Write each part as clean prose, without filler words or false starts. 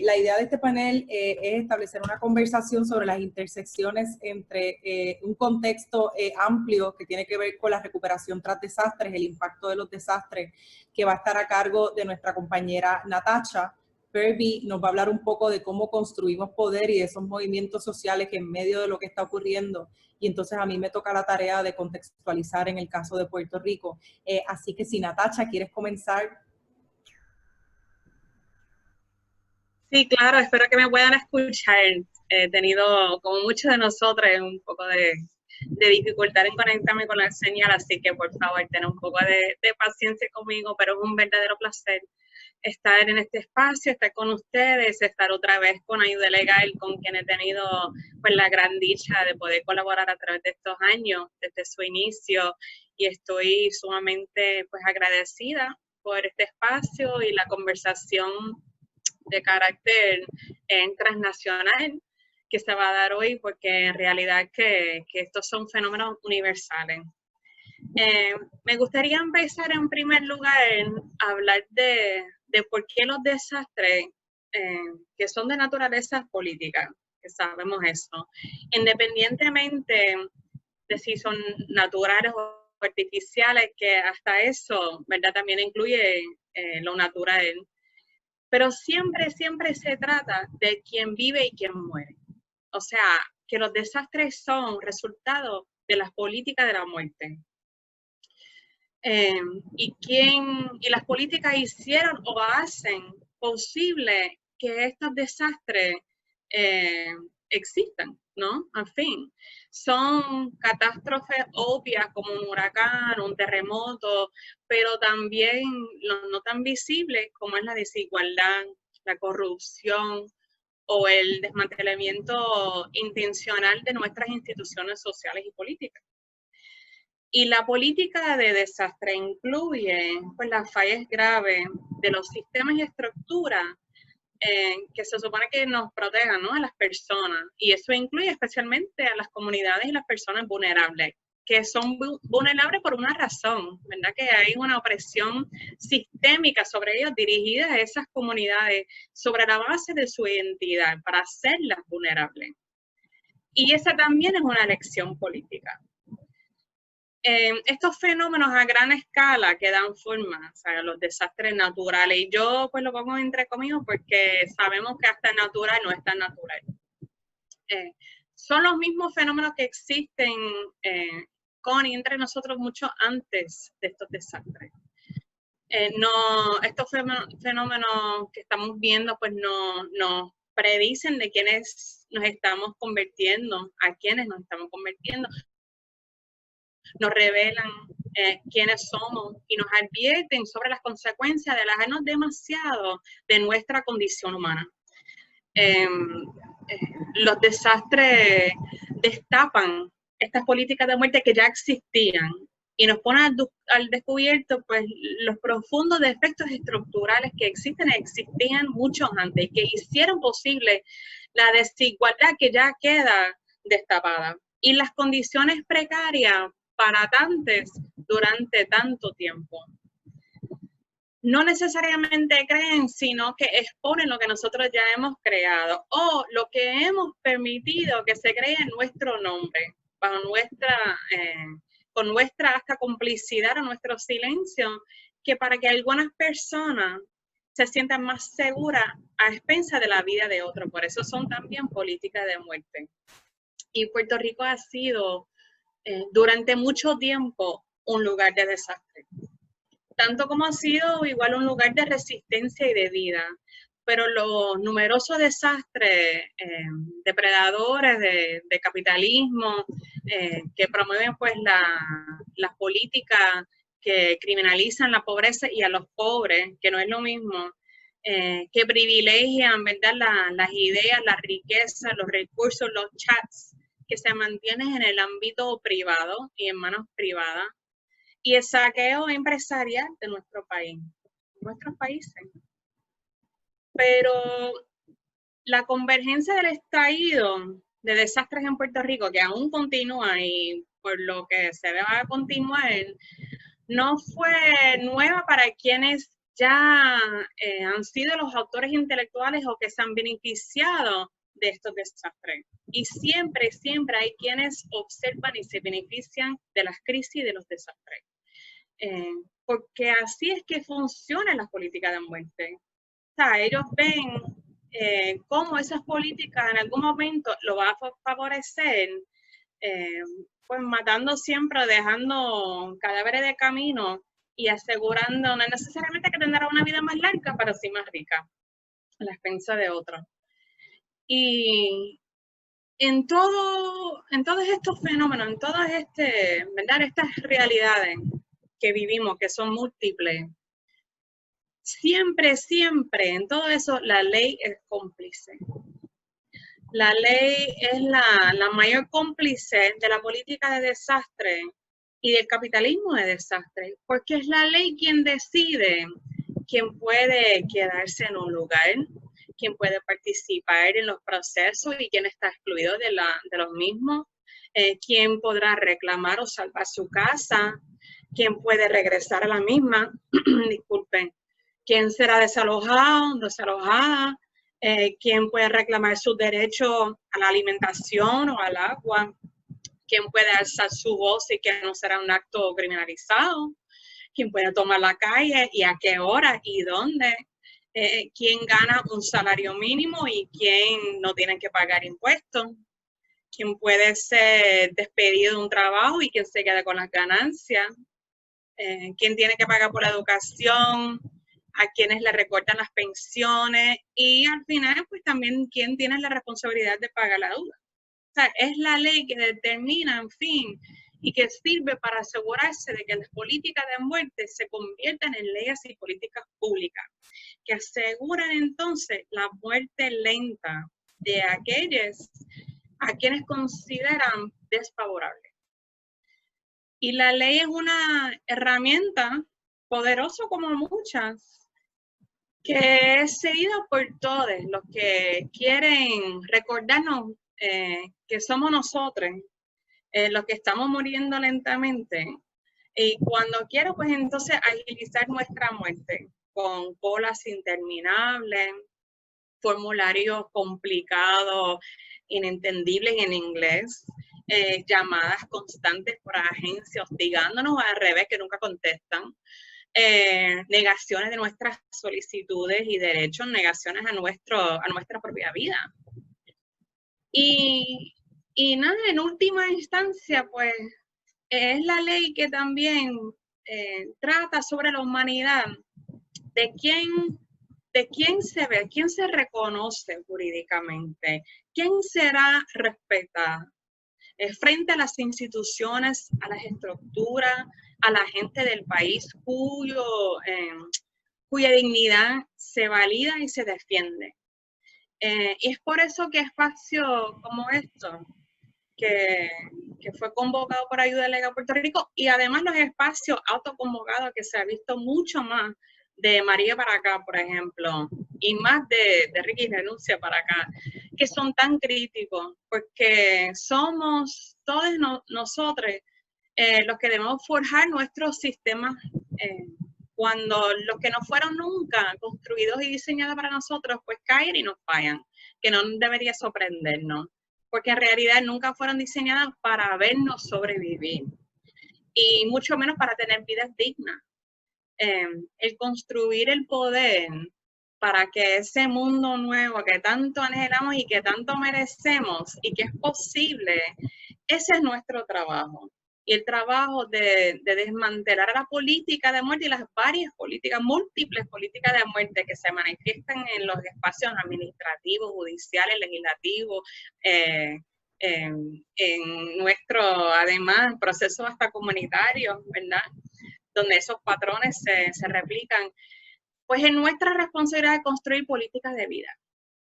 La idea de este panel es establecer una conversación sobre las intersecciones entre un contexto amplio que tiene que ver con la recuperación tras desastres, el impacto de los desastres, que va a estar a cargo de nuestra compañera Natacha. Perby nos va a hablar un poco de cómo construimos poder y de esos movimientos sociales que en medio de lo que está ocurriendo, y entonces a mí me toca la tarea de contextualizar en el caso de Puerto Rico. Así que si Natacha, ¿quieres comenzar? Sí, claro, espero que me puedan escuchar. He tenido, como muchos de nosotros, un poco de dificultad en conectarme con la señal, así que por favor, ten un poco de paciencia conmigo, pero es un verdadero placer estar en este espacio, estar con ustedes, estar otra vez con Ayuda Legal, con quien he tenido pues la gran dicha de poder colaborar a través de estos años, desde su inicio, y estoy sumamente pues agradecida por este espacio y la conversación de carácter transnacional que se va a dar hoy, porque en realidad que estos son fenómenos universales. Me gustaría empezar en primer lugar a hablar de por qué los desastres que son de naturaleza política, que sabemos eso, independientemente de si son naturales o artificiales, que hasta eso, ¿verdad? También incluye lo natural, pero siempre, siempre se trata de quién vive y quién muere. O sea, que los desastres son resultado de las políticas de la muerte. Y las políticas hicieron o hacen posible que estos desastres existan, ¿no? En fin, son catástrofes obvias como un huracán, un terremoto, pero también no tan visibles como es la desigualdad, la corrupción o el desmantelamiento intencional de nuestras instituciones sociales y políticas. Y la política de desastre incluye pues, las fallas graves de los sistemas y estructuras que se supone que nos protejan, ¿no? A las personas. Y eso incluye especialmente a las comunidades y las personas vulnerables, que son vulnerables por una razón, ¿verdad? Que hay una opresión sistémica sobre ellos dirigida a esas comunidades sobre la base de su identidad para hacerlas vulnerables. Y esa también es una elección política. Estos fenómenos a gran escala que dan forma, o sea, los desastres naturales, y yo pues lo pongo entre comillas porque sabemos que hasta natural no es tan natural. Son los mismos fenómenos que existen con y entre nosotros mucho antes de estos desastres. Estos fenómenos que estamos viendo pues no nos predicen de quiénes nos estamos convirtiendo, a quiénes nos estamos convirtiendo, nos revelan quiénes somos y nos advierten sobre las consecuencias de alejarnos demasiado de nuestra condición humana. Los desastres destapan estas políticas de muerte que ya existían y nos ponen al descubierto pues, los profundos defectos estructurales que existían mucho antes y que hicieron posible la desigualdad que ya queda destapada y las condiciones precarias para tantos durante tanto tiempo. No necesariamente creen, sino que exponen lo que nosotros ya hemos creado o lo que hemos permitido que se cree en nuestro nombre, bajo con nuestra hasta complicidad o nuestro silencio, que para que algunas personas se sientan más seguras a expensas de la vida de otros. Por eso son también políticas de muerte. Y Puerto Rico ha sido durante mucho tiempo un lugar de desastre. Tanto como ha sido igual un lugar de resistencia y de vida, pero los numerosos desastres depredadores de capitalismo que promueven pues las políticas que criminalizan la pobreza y a los pobres, que no es lo mismo, que privilegian, ¿verdad? Las ideas, la riqueza, los recursos, los chats que se mantienen en el ámbito privado y en manos privadas, y el saqueo empresarial de nuestro país, nuestros países. Pero la convergencia del estallido de desastres en Puerto Rico, que aún continúa y por lo que se va a continuar, no fue nueva para quienes ya han sido los autores intelectuales o que se han beneficiado de estos desastres. Y siempre, siempre hay quienes observan y se benefician de las crisis y de los desastres. Porque así es que funciona la política de muerte. O sea, ellos ven cómo esas políticas en algún momento lo va a favorecer, pues matando siempre, dejando cadáveres de camino y asegurando, no necesariamente que tendrá una vida más larga, pero sí más rica, a la expensa de otros. Y en todos estos fenómenos, en todas ¿verdad? Estas realidades que vivimos, que son múltiples, siempre, siempre, en todo eso, la ley es cómplice. La ley es la mayor cómplice de la política de desastre y del capitalismo de desastre, porque es la ley quien decide quién puede quedarse en un lugar, quién puede participar en los procesos y quién está excluido de los mismos, quién podrá reclamar o salvar su casa, quién puede regresar a la misma, disculpen, quién será desalojado, desalojada, quién puede reclamar su derecho a la alimentación o al agua, quién puede alzar su voz y que no será un acto criminalizado, quién puede tomar la calle y a qué hora y dónde, quién gana un salario mínimo y quién no tiene que pagar impuestos, quién puede ser despedido de un trabajo y quién se queda con las ganancias, quién tiene que pagar por la educación, a quienes le recortan las pensiones y al final pues también quién tiene la responsabilidad de pagar la deuda. O sea, es la ley que determina, en fin, y que sirve para asegurarse de que las políticas de muerte se conviertan en leyes y políticas públicas, que aseguran entonces la muerte lenta de aquellos a quienes consideran desfavorables. Y la ley es una herramienta poderosa como muchas, que es seguida por todos los que quieren recordarnos que somos nosotros los que estamos muriendo lentamente. Y cuando quiero, pues entonces agilizar nuestra muerte con colas interminables, formularios complicados, inentendibles en inglés, llamadas constantes por agencias hostigándonos, al revés, que nunca contestan, negaciones de nuestras solicitudes y derechos, negaciones a nuestra propia vida. Y nada, en última instancia, pues, es la ley que también trata sobre la humanidad, de quién se ve, quién se reconoce jurídicamente, quién será respetada frente a las instituciones, a las estructuras, a la gente del país cuya dignidad se valida y se defiende. Y es por eso que espacios como esto, que fue convocado por Ayuda Legal Puerto Rico, y además los espacios autoconvocados que se ha visto mucho más de María para acá, por ejemplo, y más de Ricky Renuncia para acá, que son tan críticos, porque somos todos nosotros los que debemos forjar nuestros sistemas cuando los que no fueron nunca construidos y diseñados para nosotros, pues caen y nos fallan, que no debería sorprendernos, porque en realidad nunca fueron diseñadas para vernos sobrevivir, y mucho menos para tener vidas dignas. El construir el poder para que ese mundo nuevo que tanto anhelamos y que tanto merecemos y que es posible, ese es nuestro trabajo. Y el trabajo de desmantelar la política de muerte y las varias políticas, múltiples políticas de muerte que se manifiestan en los espacios administrativos, judiciales, legislativos, en nuestro, además, proceso hasta comunitario, ¿verdad? Donde esos patrones se replican, pues es nuestra responsabilidad de construir políticas de vida.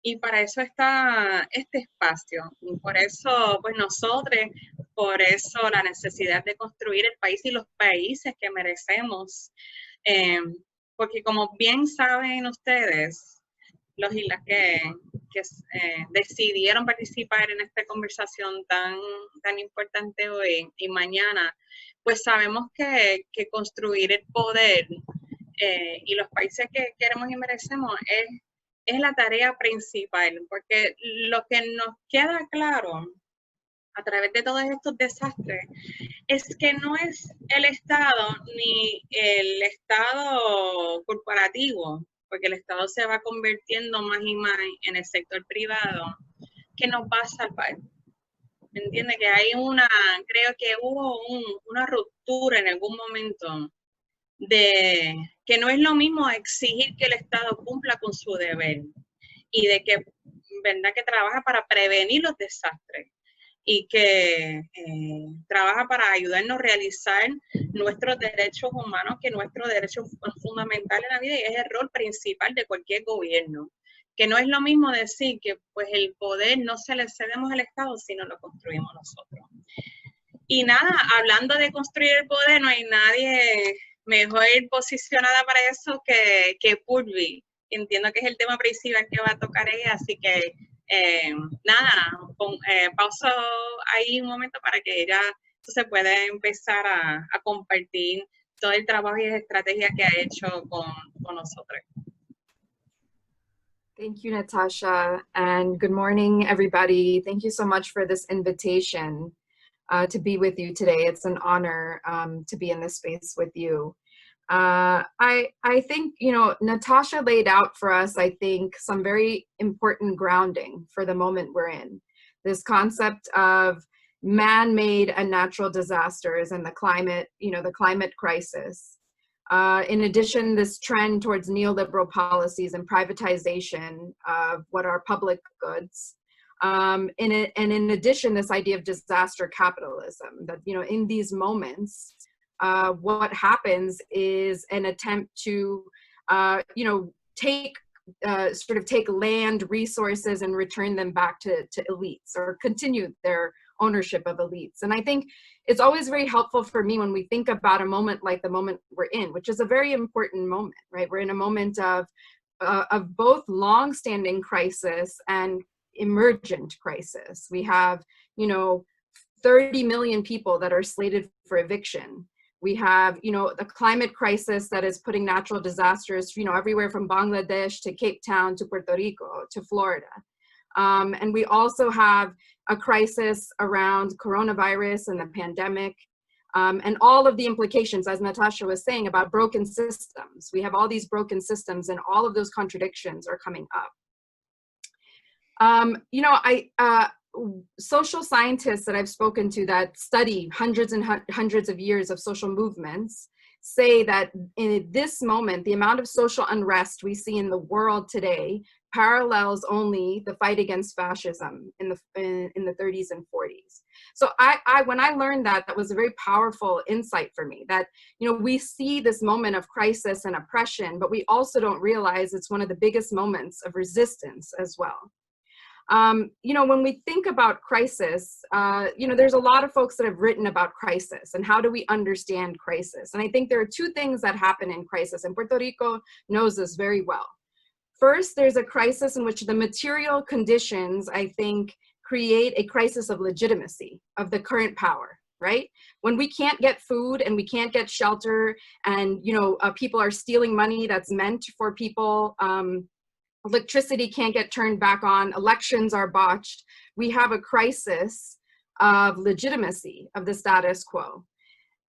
Y para eso está este espacio. Y por eso, pues nosotros, por eso la necesidad de construir el país y los países que merecemos. Porque como bien saben ustedes, los y las que decidieron participar en esta conversación tan importante hoy y mañana, pues sabemos que construir el poder y los países que queremos y merecemos es la tarea principal, porque lo que nos queda claro a través de todos estos desastres es que no es el Estado ni el Estado corporativo, porque el Estado se va convirtiendo más y más en el sector privado, que nos va a salvar. ¿Me entiende? Que hay creo que hubo una ruptura en algún momento de que no es lo mismo exigir que el Estado cumpla con su deber y de que, ¿verdad?, que trabaja para prevenir los desastres y que trabaja para ayudarnos a realizar nuestros derechos humanos, que nuestro derecho fundamental en la vida y es el rol principal de cualquier gobierno. Que no es lo mismo decir que pues el poder no se le cedemos al Estado, sino lo construimos nosotros. Y nada, hablando de construir el poder, no hay nadie mejor posicionada para eso que Purvi. Entiendo que es el tema principal que va a tocar ella, así que nada, pauso ahí un momento para que ella se pueda empezar a compartir todo el trabajo y estrategia que ha hecho con nosotros. Thank you, Natasha, and good morning, everybody. Thank you so much for this invitation to be with you today. It's an honor to be in this space with you. I think, you know, Natasha laid out for us, I think, some very important grounding for the moment we're in. This concept of man-made and natural disasters and the climate, you know, the climate crisis. In addition, this trend towards neoliberal policies and privatization of what are public goods. And in addition, this idea of disaster capitalism, that, you know, in these moments, what happens is an attempt to, you know, take land resources and return them back to elites, or continue their ownership of elites. And I think it's always very helpful for me when we think about a moment like the moment we're in, which is a very important moment, right? We're in a moment of both long-standing crisis and emergent crisis. We have, you know, 30 million people that are slated for eviction. We have, you know, the climate crisis that is putting natural disasters, you know, everywhere from Bangladesh to Cape Town to Puerto Rico to Florida. And we also have a crisis around coronavirus and the pandemic, and all of the implications, as Natasha was saying, about broken systems. We have all these broken systems, and all of those contradictions are coming up. You know, social scientists that I've spoken to that study hundreds and hundreds of years of social movements say that in this moment, the amount of social unrest we see in the world today parallels only the fight against fascism in the 30s and 40s. So when I learned that, that was a very powerful insight for me, that, you know, we see this moment of crisis and oppression, but we also don't realize it's one of the biggest moments of resistance as well. You know, when we think about crisis, you know, there's a lot of folks that have written about crisis and how do we understand crisis. And I think there are two things that happen in crisis, and Puerto Rico knows this very well. First, there's a crisis in which the material conditions, I think, create a crisis of legitimacy of the current power, right? When we can't get food and we can't get shelter, and, you know, people are stealing money that's meant for people, electricity can't get turned back on, elections are botched, we have a crisis of legitimacy of the status quo.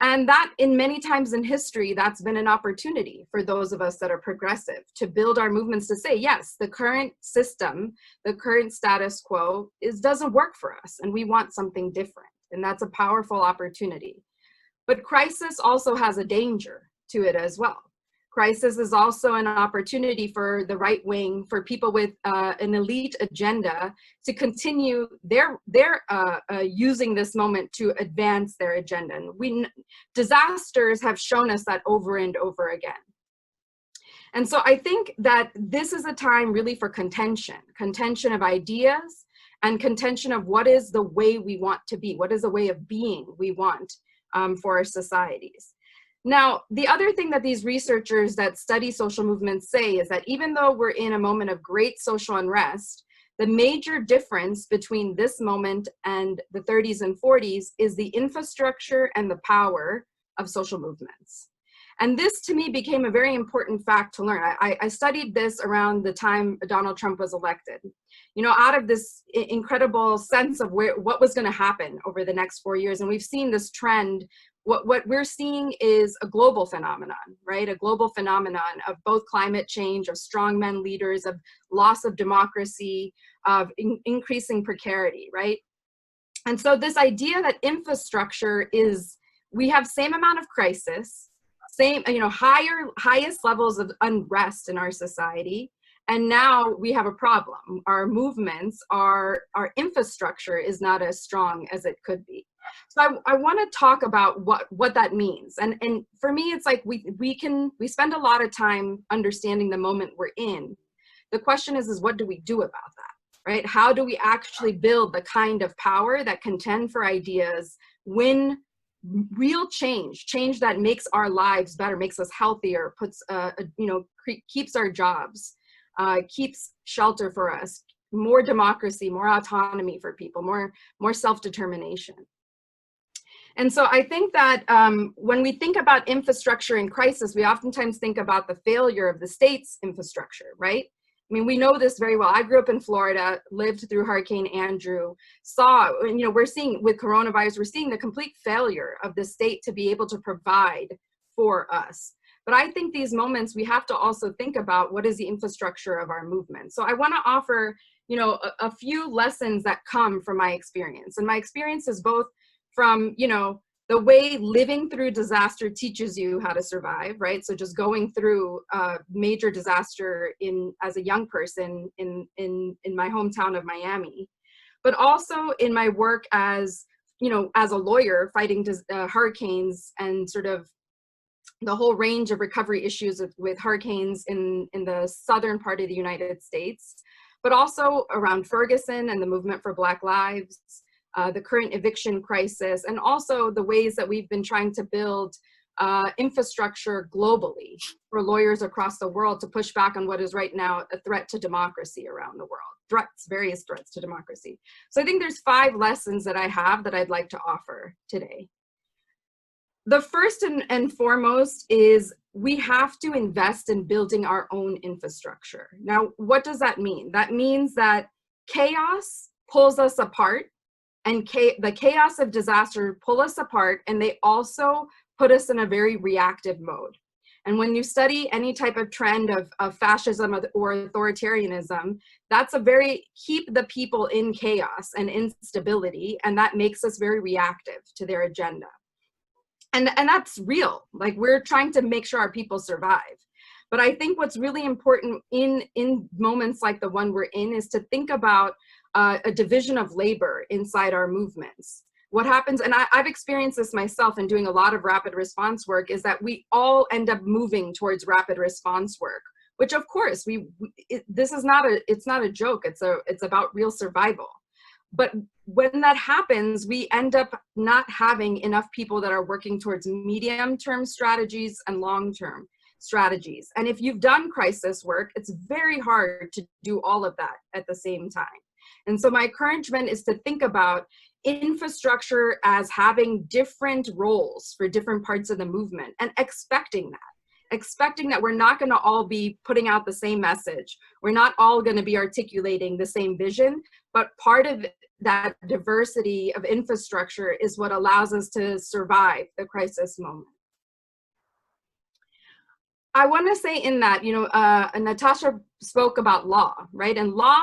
And that, in many times in history, that's been an opportunity for those of us that are progressive to build our movements to say, yes, the current system, the current status quo doesn't work for us, and we want something different. And that's a powerful opportunity. But crisis also has a danger to it as well. Crisis is also an opportunity for the right wing, for people with an elite agenda to continue using this moment to advance their agenda. And disasters have shown us that over and over again. And so I think that this is a time really for contention of ideas, and contention of what is the way we want to be, what is the way of being we want for our societies. Now, the other thing that these researchers that study social movements say is that even though we're in a moment of great social unrest, the major difference between this moment and the 30s and 40s is the infrastructure and the power of social movements. And this to me became a very important fact to learn. I studied this around the time Donald Trump was elected. You know, out of this incredible sense of what was going to happen over the next 4 years. And we've seen this trend. What we're seeing is a global phenomenon, right? A global phenomenon of both climate change, of strongmen leaders, of loss of democracy, of increasing precarity, right? And so this idea that infrastructure is, we have same amount of crisis, same, you know, highest levels of unrest in our society. And now we have a problem. Our movements, our infrastructure is not as strong as it could be. So I want to talk about what that means. And for me, it's like we spend a lot of time understanding the moment we're in. The question is what do we do about that, right? How do we actually build the kind of power that contend for ideas, win real change that makes our lives better, makes us healthier, puts, you know, keeps our jobs, keeps shelter for us, more democracy, more autonomy for people, more self-determination. And so I think that when we think about infrastructure in crisis, we oftentimes think about the failure of the state's infrastructure, right? I mean, we know this very well. I grew up in Florida, lived through Hurricane Andrew, saw, you know, we're seeing with coronavirus, we're seeing the complete failure of the state to be able to provide for us. But I think these moments, we have to also think about what is the infrastructure of our movement. So I want to offer, you know, a few lessons that come from my experience. And my experience is both from, you know, the way living through disaster teaches you how to survive, right? So just going through a major disaster as a young person in my hometown of Miami, but also in my work as, you know, as a lawyer fighting hurricanes and sort of the whole range of recovery issues with hurricanes in the southern part of the United States, but also around Ferguson and the movement for Black Lives, the current eviction crisis, and also the ways that we've been trying to build infrastructure globally for lawyers across the world to push back on what is right now a threat to democracy around the world, various threats to democracy. So I think there's 5 lessons that I have that I'd like to offer today. The first and foremost is we have to invest in building our own infrastructure. Now, what does that mean? That means that chaos pulls us apart, and the chaos of disaster pull us apart, and they also put us in a very reactive mode. And when you study any type of trend of fascism or authoritarianism, that's keep the people in chaos and instability, and that makes us very reactive to their agenda. And that's real. Like, we're trying to make sure our people survive. But I think what's really important in moments like the one we're in is to think about a division of labor inside our movements. What happens, and I've experienced this myself in doing a lot of rapid response work, is that we all end up moving towards rapid response work, which of course, it's not a joke, it's about real survival. But when that happens, we end up not having enough people that are working towards medium-term strategies and long-term strategies. And if you've done crisis work, it's very hard to do all of that at the same time. And so my encouragement is to think about infrastructure as having different roles for different parts of the movement, and expecting that we're not going to all be putting out the same message. We're not all going to be articulating the same vision, but part of that diversity of infrastructure is what allows us to survive the crisis moment. I want to say in that, you know, Natasha spoke about law, right? And law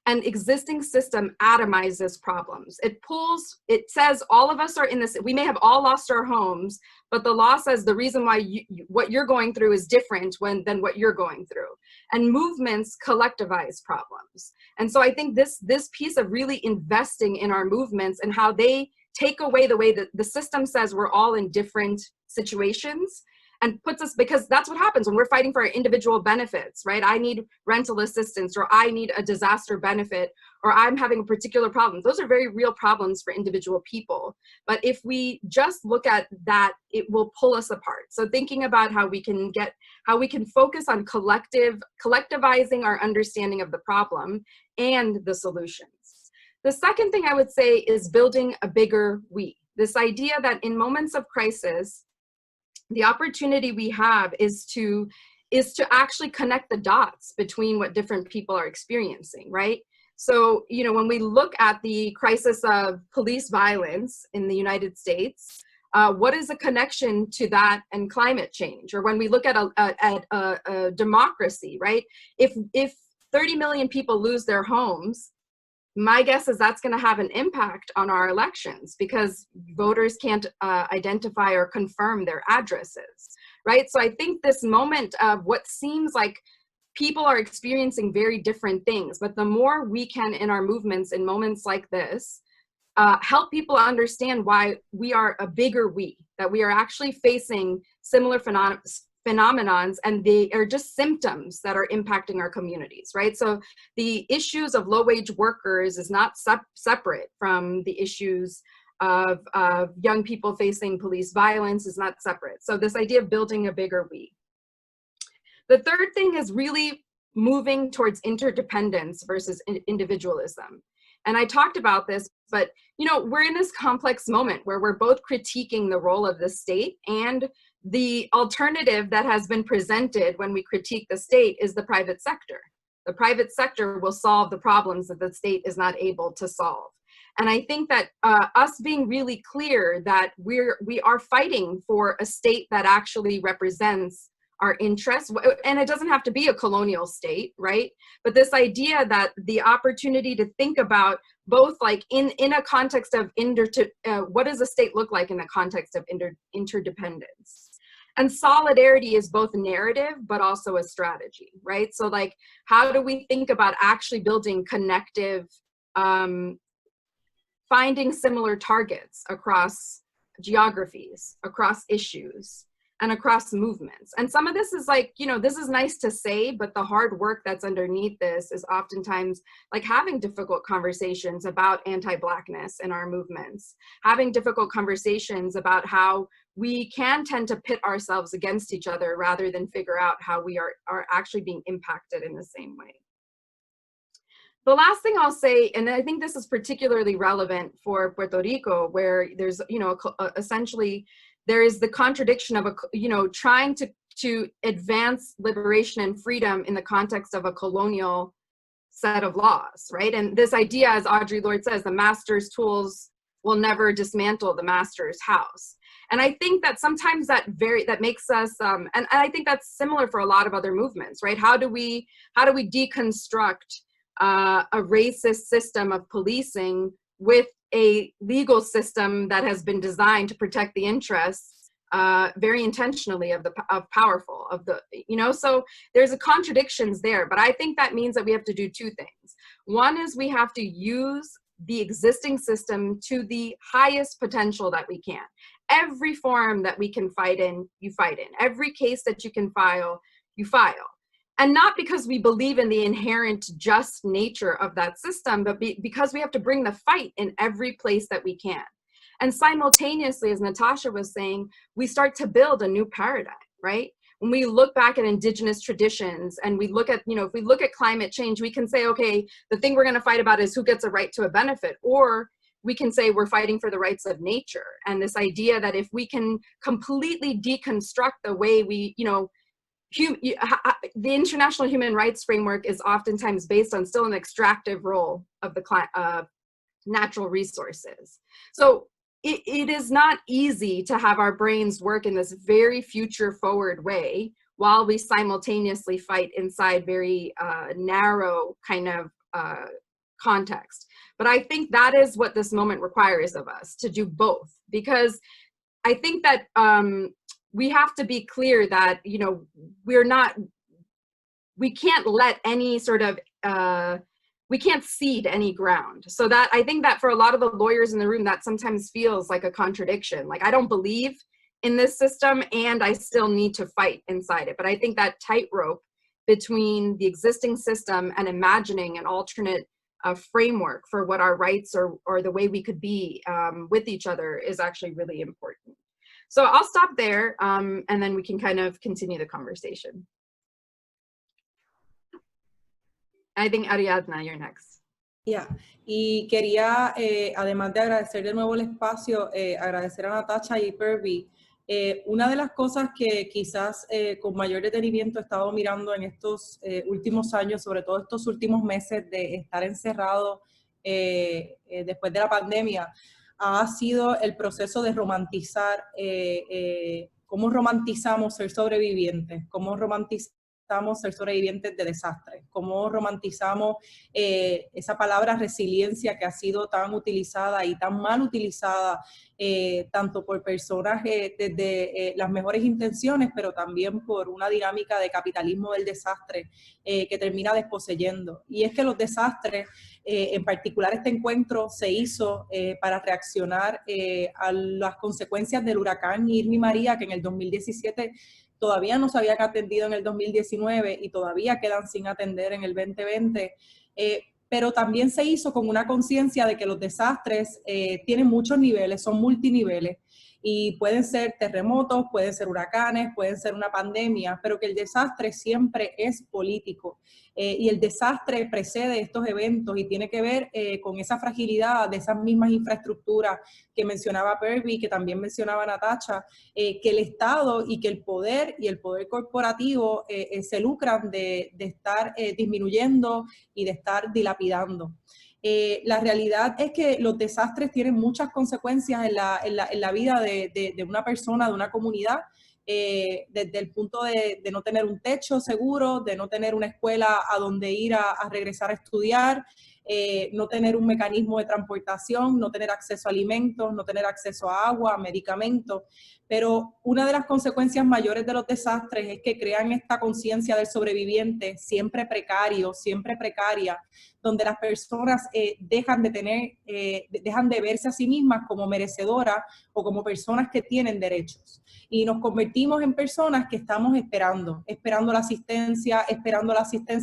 and existing system atomizes problems. It says all of us are in this, we may have all lost our homes, but the law says the reason why what you're going through is different than what you're going through. And movements collectivize problems. And so I think this piece of really investing in our movements and how they take away the way that the system says we're all in different situations, and puts us, because that's what happens when we're fighting for our individual benefits, right? I need rental assistance, or I need a disaster benefit, or I'm having a particular problem. Those are very real problems for individual people. But if we just look at that, it will pull us apart. So thinking about how we can focus on collectivizing our understanding of the problem and the solutions. The second thing I would say is building a bigger we. This idea that in moments of crisis, the opportunity we have is to actually connect the dots between what different people are experiencing, right? So, you know, when we look at the crisis of police violence in the United States, what is the connection to that and climate change? Or when we look at a democracy, right? If 30 million people lose their homes, my guess is that's going to have an impact on our elections because voters can't identify or confirm their addresses, right? So I think this moment of what seems like people are experiencing very different things, but the more we can in our movements in moments like this, help people understand why we are a bigger we, that we are actually facing similar phenomenons, and they are just symptoms that are impacting our communities, right? So the issues of low-wage workers is not separate from the issues of young people facing police violence is not separate. So this idea of building a bigger we. The third thing is really moving towards interdependence versus individualism. And I talked about this, but you know, we're in this complex moment where we're both critiquing the role of the state, and the alternative that has been presented when we critique the state is the private sector. The private sector will solve the problems that the state is not able to solve. And I think that us being really clear that we are fighting for a state that actually represents our interests, and it doesn't have to be a colonial state, right? But this idea that the opportunity to think about both like in a context of what does a state look like in the context of interdependence? And solidarity is both narrative, but also a strategy, right? So like, how do we think about actually building connective, finding similar targets across geographies, across issues, and across movements? And some of this is like, you know, this is nice to say, but the hard work that's underneath this is oftentimes like having difficult conversations about anti-Blackness in our movements, having difficult conversations about how we can tend to pit ourselves against each other rather than figure out how we are actually being impacted in the same way. The last thing I'll say, and I think this is particularly relevant for Puerto Rico, where there's, you know, essentially there is the contradiction of trying to advance liberation and freedom in the context of a colonial set of laws, right? And this idea, as Audre Lorde says, the master's tools will never dismantle the master's house. And I think that sometimes that makes us, and I think that's similar for a lot of other movements, right? How do we deconstruct a racist system of policing with a legal system that has been designed to protect the interests very intentionally of powerful, so there's contradictions there, but I think that means that we have to do two things. One is we have to use the existing system to the highest potential that we can. Every forum that we can fight in, you fight in. Every case that you can file, you file. And not because we believe in the inherent just nature of that system, but because we have to bring the fight in every place that we can. And simultaneously, as Natasha was saying, we start to build a new paradigm, right? When we look back at indigenous traditions and we look at, if we look at climate change, we can say, okay, the thing we're going to fight about is who gets a right to a benefit, or we can say we're fighting for the rights of nature. And this idea that if we can completely deconstruct the way we, the international human rights framework is oftentimes based on still an extractive role of the natural resources. So it is not easy to have our brains work in this very future forward way while we simultaneously fight inside very narrow kind of context. But I think that is what this moment requires of us, to do both, because I think that we have to be clear that, we can't let any sort of, we can't cede any ground. So that, I think that for a lot of the lawyers in the room, that sometimes feels like a contradiction. Like, I don't believe in this system and I still need to fight inside it. But I think that tightrope between the existing system and imagining an alternate framework for what our rights or the way we could be with each other is actually really important. So I'll stop there, and then we can kind of continue the conversation. I think Ariadna, you're next. Yeah. Y quería, además de agradecer de nuevo el espacio, agradecer a Natasha y Purvi Una de las cosas que quizás con mayor detenimiento he estado mirando en estos últimos años, sobre todo estos últimos meses de estar encerrado después de la pandemia, ha sido el proceso de romantizar, cómo romantizamos ser sobrevivientes, cómo romantizamos ser sobrevivientes de desastres, cómo romantizamos esa palabra resiliencia que ha sido tan utilizada y tan mal utilizada tanto por personas desde las mejores intenciones, pero también por una dinámica de capitalismo del desastre que termina desposeyendo. Y es que los desastres, en particular este encuentro se hizo para reaccionar a las consecuencias del huracán Irma y María, que en el 2017 todavía no se habían atendido en el 2019 y todavía quedan sin atender en el 2020, pero también se hizo con una conciencia de que los desastres tienen muchos niveles, son multiniveles, y pueden ser terremotos, pueden ser huracanes, pueden ser una pandemia, pero que el desastre siempre es político. Y el desastre precede estos eventos y tiene que ver con esa fragilidad de esas mismas infraestructuras que mencionaba Perby, que también mencionaba Natacha, que el Estado y que el poder corporativo se lucran de estar disminuyendo y de estar dilapidando. La realidad es que los desastres tienen muchas consecuencias en la vida de una persona, de una comunidad, desde el punto de no tener un techo seguro, de no tener una escuela a donde ir a regresar a estudiar, no tener un mecanismo de transportación, no tener acceso a alimentos, no tener acceso a agua, a medicamentos. Pero una de las consecuencias mayores de los desastres es que crean esta conciencia del sobreviviente siempre precario, siempre precaria, donde las personas dejan de verse a sí mismas como merecedoras o como personas que tienen derechos. Y nos convertimos en personas que estamos esperando la asistencia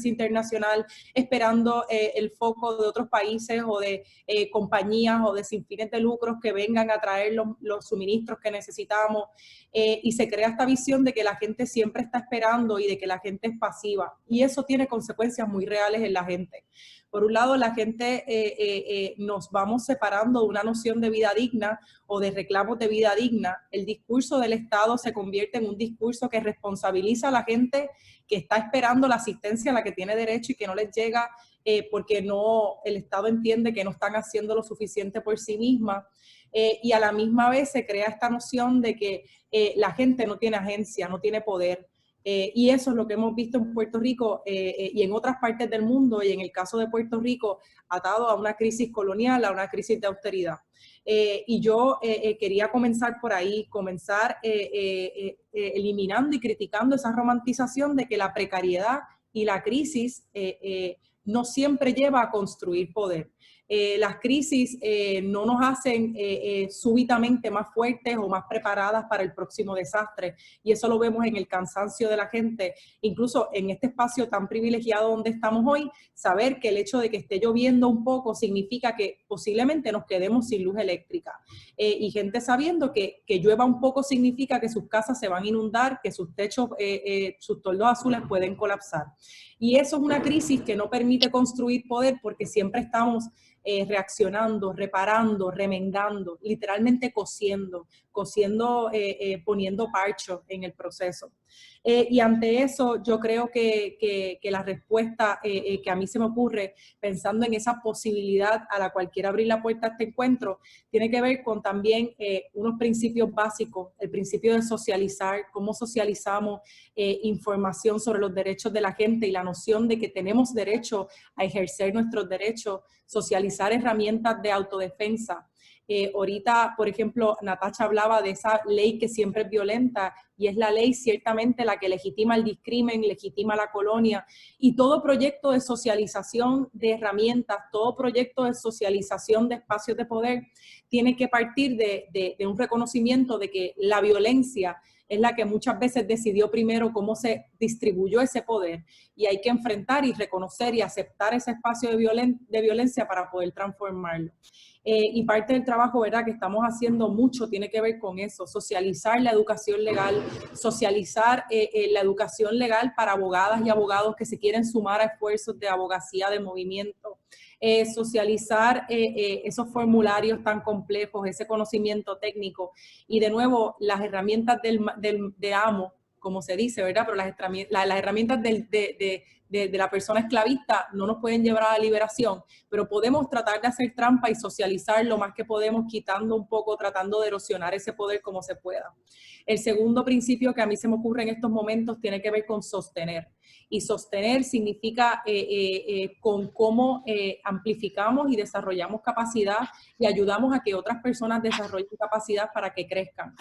internacional, esperando el foco de otros países o de compañías o de sin fines de lucros que vengan a traer los suministros que necesitamos. Y se crea esta visión de que la gente siempre está esperando y de que la gente es pasiva. Y eso tiene consecuencias muy reales en la gente. Por un lado, la gente nos vamos separando de una noción de vida digna o de reclamos de vida digna. El discurso del Estado se convierte en un discurso que responsabiliza a la gente que está esperando la asistencia a la que tiene derecho y que no les llega porque el Estado entiende que no están haciendo lo suficiente por sí misma. Y a la misma vez se crea esta noción de que la gente no tiene agencia, no tiene poder. Y eso es lo que hemos visto en Puerto Rico y en otras partes del mundo, y en el caso de Puerto Rico, atado a una crisis colonial, a una crisis de austeridad. Y yo quería comenzar por ahí, eliminando y criticando esa romantización de que la precariedad y la crisis no siempre lleva a construir poder. Las crisis no nos hacen súbitamente más fuertes o más preparadas para el próximo desastre, y eso lo vemos en el cansancio de la gente, incluso en este espacio tan privilegiado donde estamos hoy, saber que el hecho de que esté lloviendo un poco significa que posiblemente nos quedemos sin luz eléctrica, y gente sabiendo que llueva un poco significa que sus casas se van a inundar, que sus techos, sus toldos azules pueden colapsar. Y eso es una crisis que no permite construir poder porque siempre estamos reaccionando, reparando, remendando, literalmente cosiendo, poniendo parcho en el proceso. Y ante eso yo creo que la respuesta que a mí se me ocurre pensando en esa posibilidad a la cual quiere abrir la puerta a este encuentro, tiene que ver con también unos principios básicos, el principio de socializar, cómo socializamos información sobre los derechos de la gente y la noción de que tenemos derecho a ejercer nuestros derechos, socializar herramientas de autodefensa. Ahorita, por ejemplo, Natacha hablaba de esa ley que siempre es violenta y es la ley ciertamente la que legitima el discrimen, legitima la colonia, y todo proyecto de socialización de herramientas, todo proyecto de socialización de espacios de poder tiene que partir de un reconocimiento de que la violencia es la que muchas veces decidió primero cómo se distribuyó ese poder, y hay que enfrentar y reconocer y aceptar ese espacio de violencia para poder transformarlo. Y parte del trabajo, ¿verdad?, que estamos haciendo mucho tiene que ver con eso, socializar la educación legal, socializar la educación legal para abogadas y abogados que se quieren sumar a esfuerzos de abogacía de movimiento, socializar esos formularios tan complejos, ese conocimiento técnico y de nuevo las herramientas de amo, como se dice, ¿verdad? Pero las herramientas de la persona esclavista no nos pueden llevar a la liberación, pero podemos tratar de hacer trampa y socializar lo más que podemos, quitando un poco, tratando de erosionar ese poder como se pueda. El segundo principio que a mí se me ocurre en estos momentos tiene que ver con sostener. Y sostener significa con cómo amplificamos y desarrollamos capacidad y ayudamos a que otras personas desarrollen capacidad para que crezcan.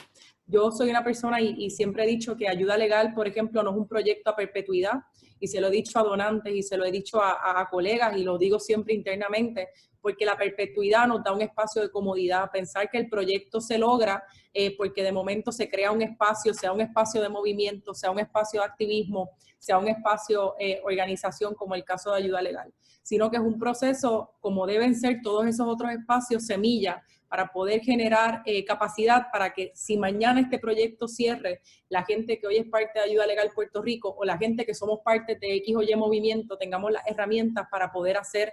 Yo soy una persona y siempre he dicho que ayuda legal, por ejemplo, no es un proyecto a perpetuidad, y se lo he dicho a donantes y se lo he dicho a colegas y lo digo siempre internamente, porque la perpetuidad nos da un espacio de comodidad, pensar que el proyecto se logra porque de momento se crea un espacio, sea un espacio de movimiento, sea un espacio de activismo, sea un espacio organización como el caso de ayuda legal, sino que es un proceso como deben ser todos esos otros espacios, semilla, para poder generar capacidad para que si mañana este proyecto cierre, la gente que hoy es parte de Ayuda Legal Puerto Rico o la gente que somos parte de X o Y movimiento tengamos las herramientas para poder hacer,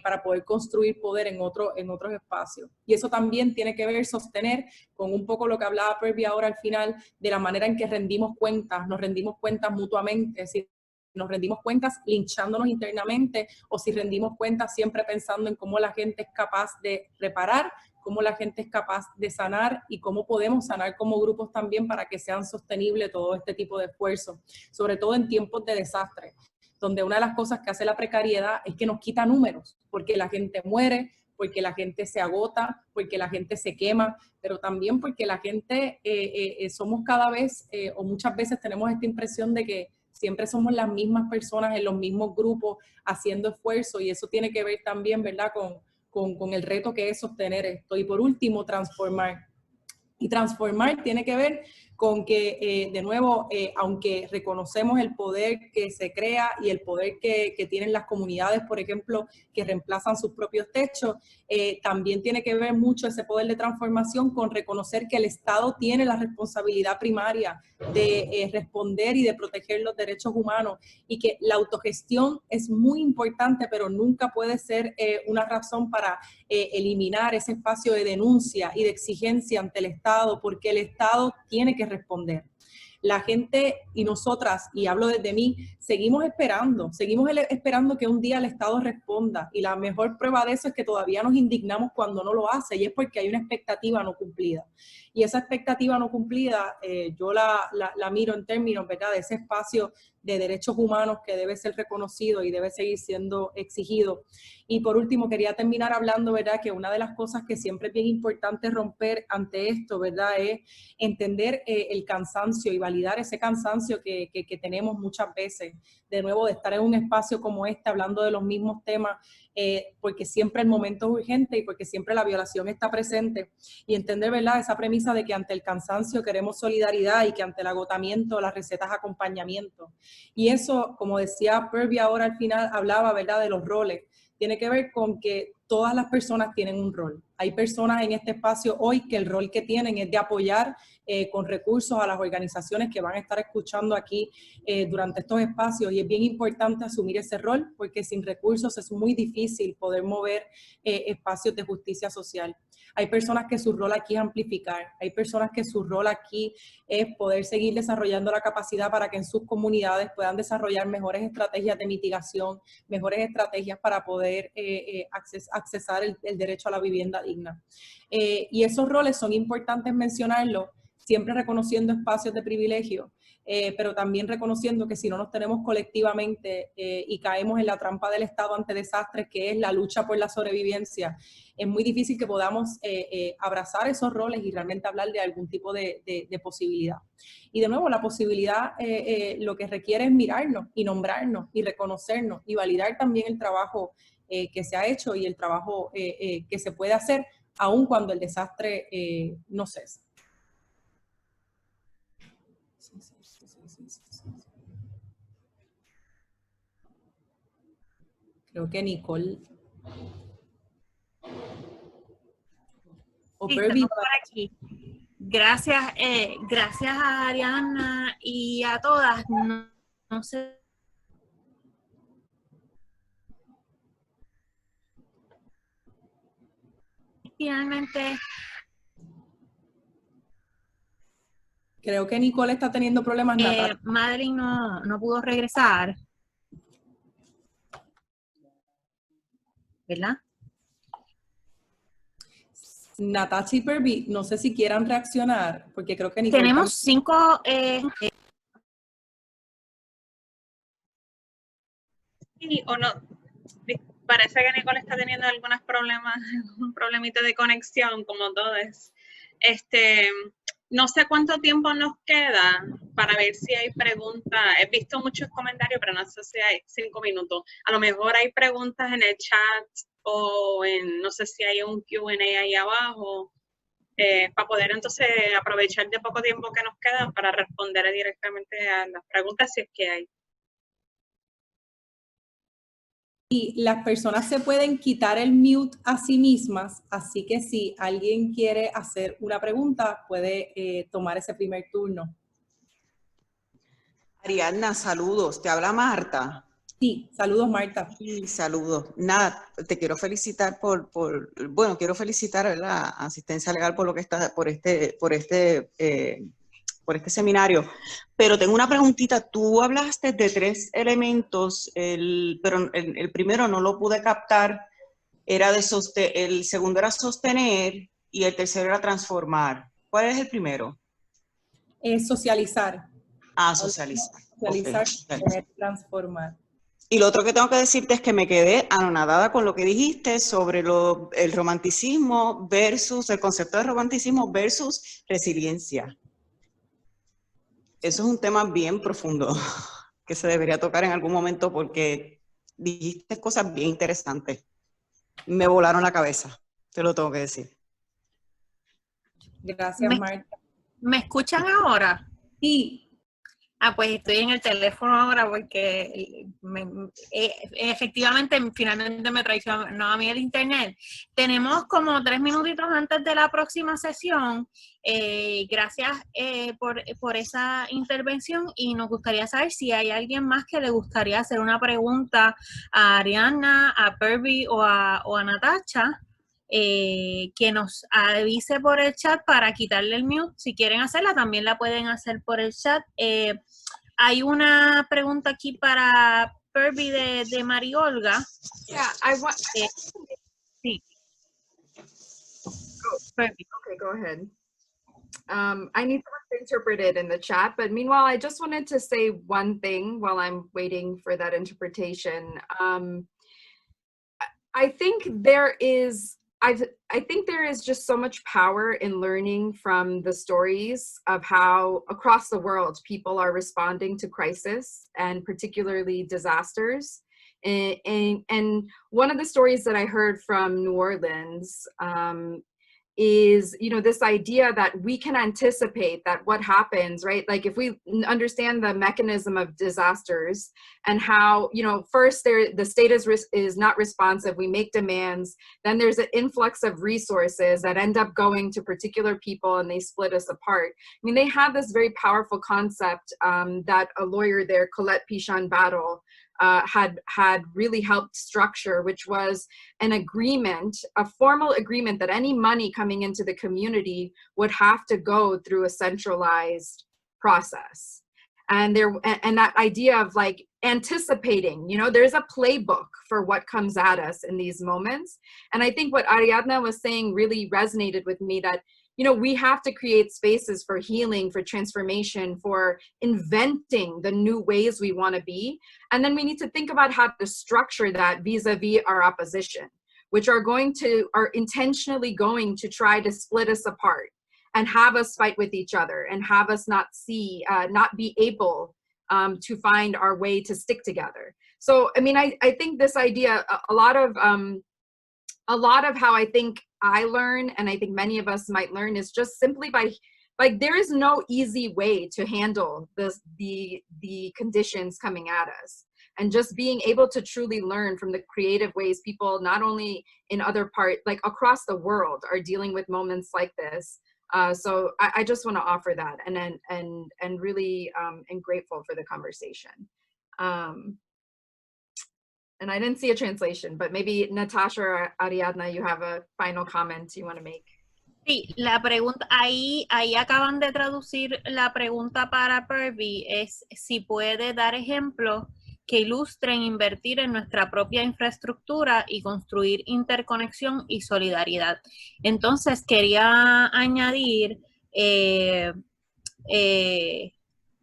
para poder construir poder en otros espacios. Y eso también tiene que ver, sostener con un poco lo que hablaba Perby ahora al final, de la manera en que rendimos cuentas, nos rendimos cuentas mutuamente, es decir, nos rendimos cuentas linchándonos internamente o si rendimos cuentas siempre pensando en cómo la gente es capaz de reparar, cómo la gente es capaz de sanar y cómo podemos sanar como grupos también para que sean sostenibles todo este tipo de esfuerzos, sobre todo en tiempos de desastre, donde una de las cosas que hace la precariedad es que nos quita números, porque la gente muere, porque la gente se agota, porque la gente se quema, pero también porque la gente somos cada vez o muchas veces tenemos esta impresión de que siempre somos las mismas personas en los mismos grupos haciendo esfuerzo y eso tiene que ver también, ¿verdad?, con el reto que es sostener esto. Y por último, transformar. Y transformar tiene que ver con que, de nuevo, aunque reconocemos el poder que se crea y el poder que tienen las comunidades, por ejemplo, que reemplazan sus propios techos, también tiene que ver mucho ese poder de transformación con reconocer que el Estado tiene la responsabilidad primaria de responder y de proteger los derechos humanos y que la autogestión es muy importante, pero nunca puede ser una razón para eliminar ese espacio de denuncia y de exigencia ante el Estado, porque el Estado tiene que responder. La gente y nosotras, y hablo desde mí, seguimos esperando que un día el Estado responda y la mejor prueba de eso es que todavía nos indignamos cuando no lo hace y es porque hay una expectativa no cumplida. Y esa expectativa no cumplida, yo la miro en términos, ¿verdad?, de ese espacio de derechos humanos que debe ser reconocido y debe seguir siendo exigido. Y por último, quería terminar hablando, ¿verdad?, que una de las cosas que siempre es bien importante romper ante esto, ¿verdad?, es entender el cansancio y validar ese cansancio que tenemos muchas veces, de nuevo, de estar en un espacio como este hablando de los mismos temas, porque siempre el momento es urgente y porque siempre la violación está presente. Y entender, ¿verdad?, esa premisa de que ante el cansancio queremos solidaridad y que ante el agotamiento la receta es acompañamiento. Y eso, como decía Perby ahora al final, hablaba, ¿verdad?, de los roles. Tiene que ver con que todas las personas tienen un rol. Hay personas en este espacio hoy que el rol que tienen es de apoyar con recursos a las organizaciones que van a estar escuchando aquí durante estos espacios y es bien importante asumir ese rol porque sin recursos es muy difícil poder mover espacios de justicia social. Hay personas que su rol aquí es amplificar, hay personas que su rol aquí es poder seguir desarrollando la capacidad para que en sus comunidades puedan desarrollar mejores estrategias de mitigación, mejores estrategias para poder accesar el derecho a la vivienda digna. Y esos roles son importantes mencionarlos, siempre reconociendo espacios de privilegio, pero también reconociendo que si no nos tenemos colectivamente y caemos en la trampa del Estado ante desastres, que es la lucha por la sobrevivencia, es muy difícil que podamos abrazar esos roles y realmente hablar de algún tipo de posibilidad. Y de nuevo, la posibilidad lo que requiere es mirarnos y nombrarnos y reconocernos y validar también el trabajo que se ha hecho y el trabajo que se puede hacer, aun cuando el desastre no cesa. Creo que Nicole o Perby por aquí. Gracias, gracias a Ariana y a todas. No sé finalmente... Creo que Nicole está teniendo problemas. Madeline no pudo regresar, ¿verdad? Natacha y Perby, no sé si quieran reaccionar, porque creo que Nicole... Tenemos 5... Sí, o no. Parece que Nicole está teniendo algunos problemas, un problemita de conexión, como todos. No sé cuánto tiempo nos queda para ver si hay preguntas. He visto muchos comentarios, pero no sé si hay 5 minutos. A lo mejor hay preguntas en el chat o no sé si hay un Q&A ahí abajo, para poder entonces aprovechar de poco tiempo que nos queda para responder directamente a las preguntas si es que hay. Y las personas se pueden quitar el mute a sí mismas, así que si alguien quiere hacer una pregunta, puede tomar ese primer turno. Ariadna, saludos. Te habla Marta. Sí, saludos Marta. Sí, saludos. Nada, te quiero felicitar quiero felicitar a la asistencia legal por lo que está, por este seminario. Pero tengo una preguntita. Tú hablaste de 3 elementos, pero el primero no lo pude captar. El segundo era sostener y el tercero era transformar. ¿Cuál es el primero? Socializar. Socializar. Socializar, Okay. transformar. Y lo otro que tengo que decirte es que me quedé anonadada con lo que dijiste sobre el romanticismo versus, el concepto de romanticismo versus resiliencia. Eso es un tema bien profundo que se debería tocar en algún momento porque dijiste cosas bien interesantes. Me volaron la cabeza, te lo tengo que decir. Gracias, Marta. ¿Me escuchan ahora? Sí. Pues estoy en el teléfono ahora porque efectivamente finalmente me traicionó a mí el internet. Tenemos como 3 minutitos antes de la próxima sesión. Gracias por esa intervención y nos gustaría saber si hay alguien más que le gustaría hacer una pregunta a Ariadna, a Perby o a Natacha. Que nos avise por el chat para quitarle el mute. Si quieren hacerla, también la pueden hacer por el chat. Hay una pregunta aquí para Perby de María Olga. Yeah, Sí. Perby. Okay, go ahead. I need someone to interpret it in the chat, but meanwhile, I just wanted to say one thing while I'm waiting for that interpretation. I think there is just so much power in learning from the stories of how across the world people are responding to crisis and particularly disasters. And one of the stories that I heard from New Orleans is, you know, this idea that we can anticipate that what happens, right? Like if we understand the mechanism of disasters and how, you know, first the state is not responsive, we make demands, then there's an influx of resources that end up going to particular people and they split us apart. I mean, they have this very powerful concept that a lawyer there, Colette Pichon-Battle, had really helped structure, which was an agreement, a formal agreement that any money coming into the community would have to go through a centralized process. And that idea of like anticipating, you know, there's a playbook for what comes at us in these moments. And I think what Ariadna was saying really resonated with me, that, you know, we have to create spaces for healing, for transformation, for inventing the new ways we want to be. And then we need to think about how to structure that vis-a-vis our opposition, which are intentionally going to try to split us apart and have us fight with each other and have us not be able to find our way to stick together. So, I mean, I think this idea, a lot of how I think I learn, and I think many of us might learn, is just simply by, like, there is no easy way to handle the conditions coming at us. And just being able to truly learn from the creative ways people, not only in other parts, like across the world, are dealing with moments like this. So I just want to offer that, and really am grateful for the conversation. And I didn't see a translation, but maybe Natasha or Ariadna, you have a final comment you want to make. Sí, la pregunta, ahí acaban de traducir la pregunta para Purvi, es si puede dar ejemplos que ilustren invertir en nuestra propia infraestructura y construir interconexión y solidaridad. Entonces, quería añadir...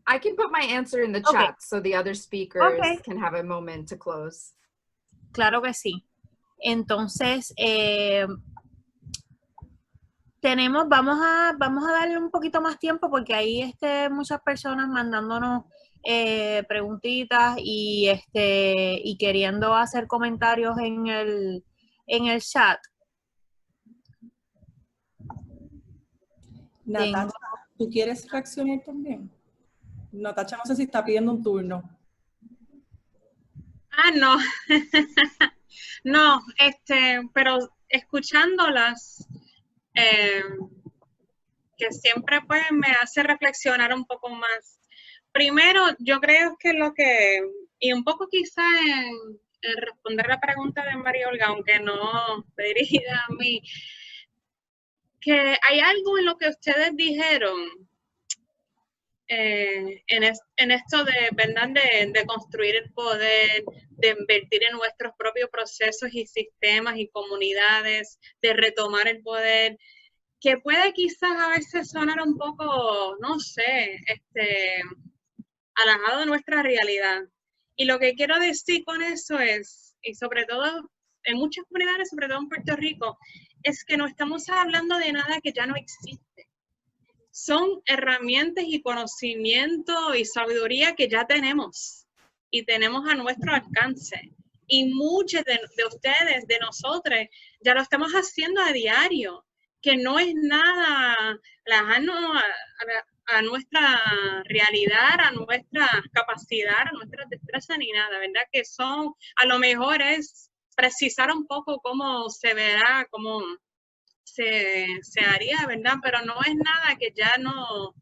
I can put my answer in the chat so the other speakers can have a moment to close. Claro que sí. Entonces, vamos a darle un poquito más tiempo porque hay muchas personas mandándonos preguntitas y queriendo hacer comentarios en el chat. Natacha, ¿tú quieres reaccionar también? Natacha, no sé si está pidiendo un turno. No. No, pero escuchándolas, que siempre pues me hace reflexionar un poco más. Primero, yo creo que y un poco quizá en responder la pregunta de María Olga, aunque no dirigida a mí, que hay algo en lo que ustedes dijeron, en esto de, ¿verdad? de construir el poder, de invertir en nuestros propios procesos y sistemas y comunidades, de retomar el poder, que puede quizás a veces sonar un poco, no sé, alejado de nuestra realidad. Y lo que quiero decir con eso es, y sobre todo en muchas comunidades, sobre todo en Puerto Rico, es que no estamos hablando de nada que ya no existe. Son herramientas y conocimiento y sabiduría que ya tenemos y tenemos a nuestro alcance. Y muchos de ustedes, de nosotros, ya lo estamos haciendo a diario, que no es nada lejano a nuestra realidad, a nuestra capacidad, a nuestra destreza ni nada, ¿verdad? Que a lo mejor es precisar un poco cómo se verá, cómo se haría, ¿verdad? Pero no es nada que ya no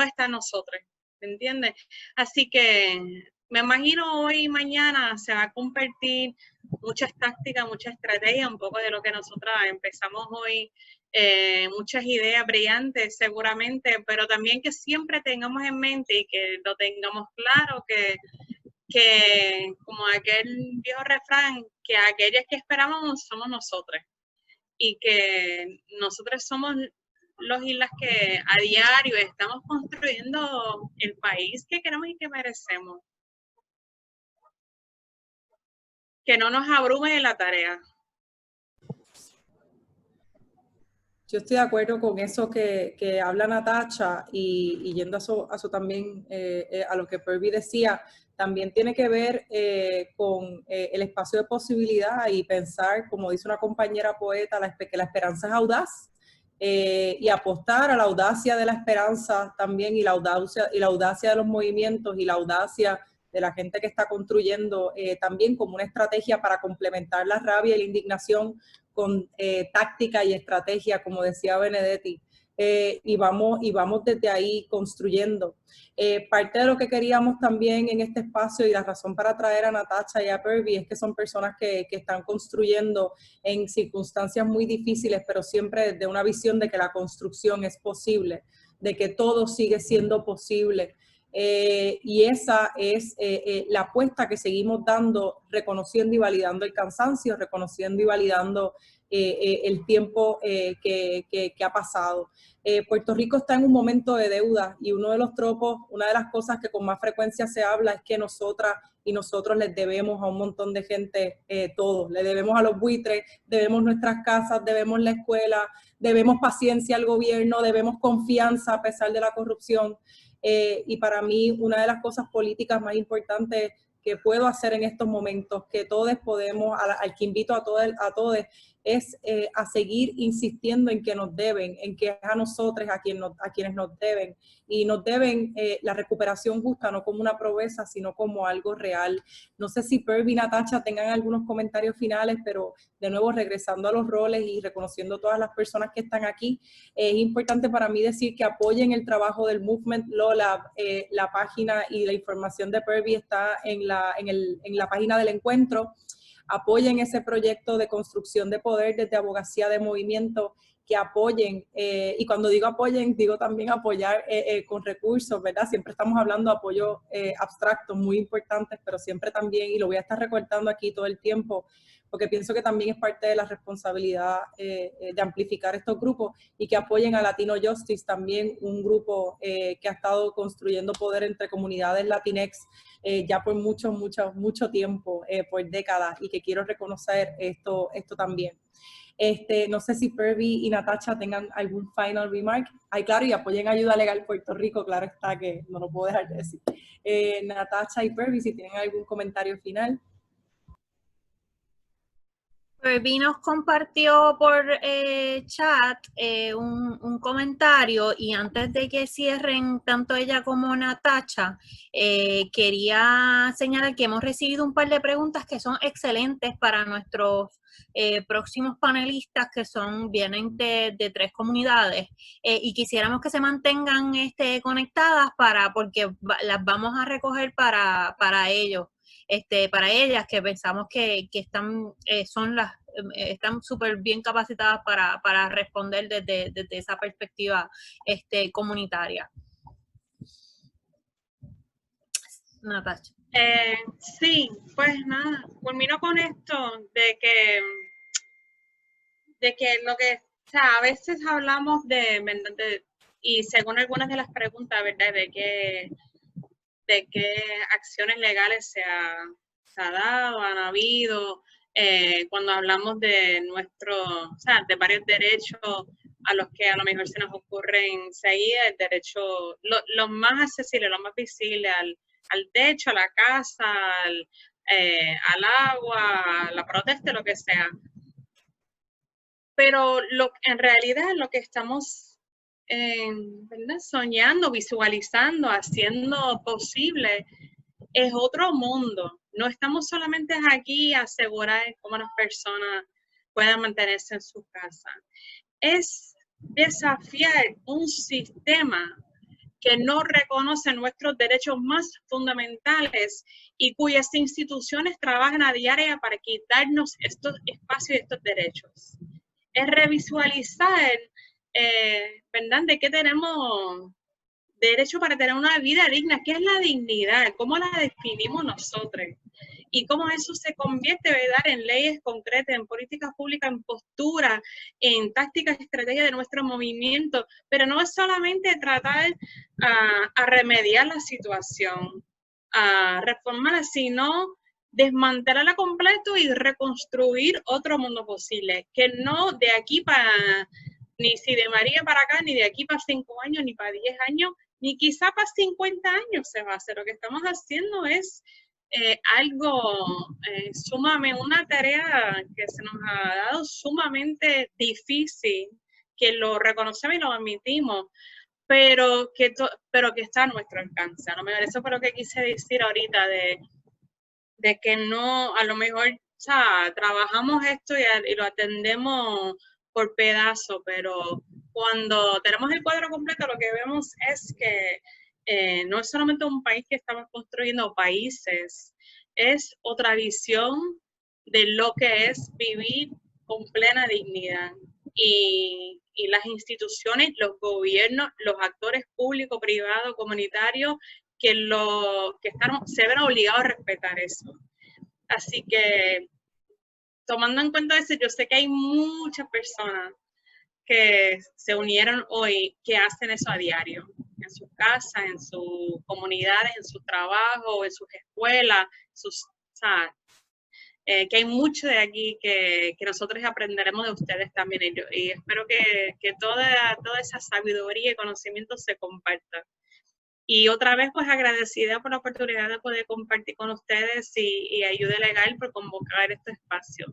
está en nosotros, ¿me entiendes? Así que me imagino hoy y mañana se va a compartir muchas tácticas, muchas estrategias, un poco de lo que nosotras empezamos hoy, muchas ideas brillantes seguramente, pero también que siempre tengamos en mente y que lo tengamos claro, que como aquel viejo refrán, que aquellas que esperábamos somos nosotros. Y que nosotros somos los y las que a diario estamos construyendo el país que queremos y que merecemos. Que no nos abrume la tarea. Yo estoy de acuerdo con eso que habla Natacha y yendo a eso también, a lo que Purvi decía, también tiene que ver con el espacio de posibilidad y pensar, como dice una compañera poeta, que la esperanza es audaz y apostar a la audacia de la esperanza también y la audacia de los movimientos y la audacia de la gente que está construyendo también como una estrategia para complementar la rabia y la indignación con táctica y estrategia, como decía Benedetti, y vamos desde ahí construyendo. Parte de lo que queríamos también en este espacio y la razón para traer a Natacha y a Purvi es que son personas que están construyendo en circunstancias muy difíciles, pero siempre desde una visión de que la construcción es posible, de que todo sigue siendo posible. Y esa es la apuesta que seguimos dando, reconociendo y validando el cansancio, reconociendo y validando el tiempo que ha pasado. Puerto Rico está en un momento de deuda y uno de los tropos, una de las cosas que con más frecuencia se habla es que nosotras y nosotros les debemos a un montón de gente todo. Le debemos a los buitres, debemos nuestras casas, debemos la escuela, debemos paciencia al gobierno, debemos confianza a pesar de la corrupción. Y para mí una de las cosas políticas más importantes que puedo hacer en estos momentos, que todos podemos, al que invito a todos, es a seguir insistiendo en que nos deben, en que es a nosotros a quienes nos deben. Y nos deben la recuperación justa, no como una promesa, sino como algo real. No sé si Purvi y Natacha tengan algunos comentarios finales, pero de nuevo regresando a los roles y reconociendo todas las personas que están aquí, es importante para mí decir que apoyen el trabajo del Movement Law Lab. La página y la información de Purvi está en la página del encuentro. Apoyen ese proyecto de construcción de poder desde Abogacía de Movimiento, que apoyen, y cuando digo apoyen, digo también apoyar con recursos, ¿verdad? Siempre estamos hablando de apoyo abstractos muy importantes, pero siempre también, y lo voy a estar recortando aquí todo el tiempo, porque pienso que también es parte de la responsabilidad de amplificar estos grupos, y que apoyen a Latino Justice, también un grupo que ha estado construyendo poder entre comunidades latinex ya por mucho tiempo, por décadas, y que quiero reconocer esto también. No sé si Purvi y Natacha tengan algún final remark. Ay, claro, y apoyen Ayuda Legal Puerto Rico, claro está, que no lo puedo dejar de decir. Natacha y Purvi, si tienen algún comentario final. Purvi nos compartió por chat un comentario, y antes de que cierren tanto ella como Natacha, quería señalar que hemos recibido un par de preguntas que son excelentes para nuestros próximos panelistas, que vienen de 3 comunidades, y quisiéramos que se mantengan conectadas porque las vamos a recoger para ellos. Para ellas, que pensamos que están están súper bien capacitadas para responder desde esa perspectiva comunitaria. Natacha. Sí, pues nada, culmino con esto de que lo que, o sea, a veces hablamos y según algunas de las preguntas, ¿verdad? De qué acciones legales se ha dado, han habido, cuando hablamos de de varios derechos a los que a lo mejor se nos ocurren seguir, el derecho, lo más accesible, lo más visible al techo, a la casa, al agua, a la protesta, lo que sea. Pero en realidad lo que estamos ¿verdad? Soñando, visualizando, haciendo posible es otro mundo. No estamos solamente aquí a asegurar cómo las personas puedan mantenerse en su casa. Es desafiar un sistema que no reconoce nuestros derechos más fundamentales y cuyas instituciones trabajan a diario para quitarnos estos espacios y estos derechos. Es revisualizar, ¿verdad? De qué tenemos derecho para tener una vida digna. ¿Qué es la dignidad? ¿Cómo la definimos nosotros? Y cómo eso se convierte, ¿verdad? En leyes concretas, en políticas públicas, en posturas, en tácticas y estrategias de nuestro movimiento. Pero no es solamente tratar a remediar la situación, a reformarla, sino desmantelarla completo y reconstruir otro mundo posible, que no de aquí ni si de María para acá, ni de aquí para 5 años, ni para 10 años, ni quizá para 50 años se va a hacer. Lo que estamos haciendo es algo sumamente, una tarea que se nos ha dado sumamente difícil, que lo reconocemos y lo admitimos, pero que está a nuestro alcance. A lo mejor eso fue lo que quise decir ahorita, de que no, a lo mejor, o sea, trabajamos esto y lo atendemos por pedazo, pero cuando tenemos el cuadro completo, lo que vemos es que no es solamente un país que estamos construyendo países, es otra visión de lo que es vivir con plena dignidad. Y las instituciones, los gobiernos, los actores públicos, privados, comunitarios, se ven obligados a respetar eso. Así que, tomando en cuenta eso, yo sé que hay muchas personas que se unieron hoy, que hacen eso a diario, en sus casas, en sus comunidades, en su trabajo, en sus escuelas, que hay mucho de aquí que nosotros aprenderemos de ustedes también, y espero que toda esa sabiduría y conocimiento se comparta. Y otra vez, pues agradecida por la oportunidad de poder compartir con ustedes y Ayuda Legal por convocar este espacio.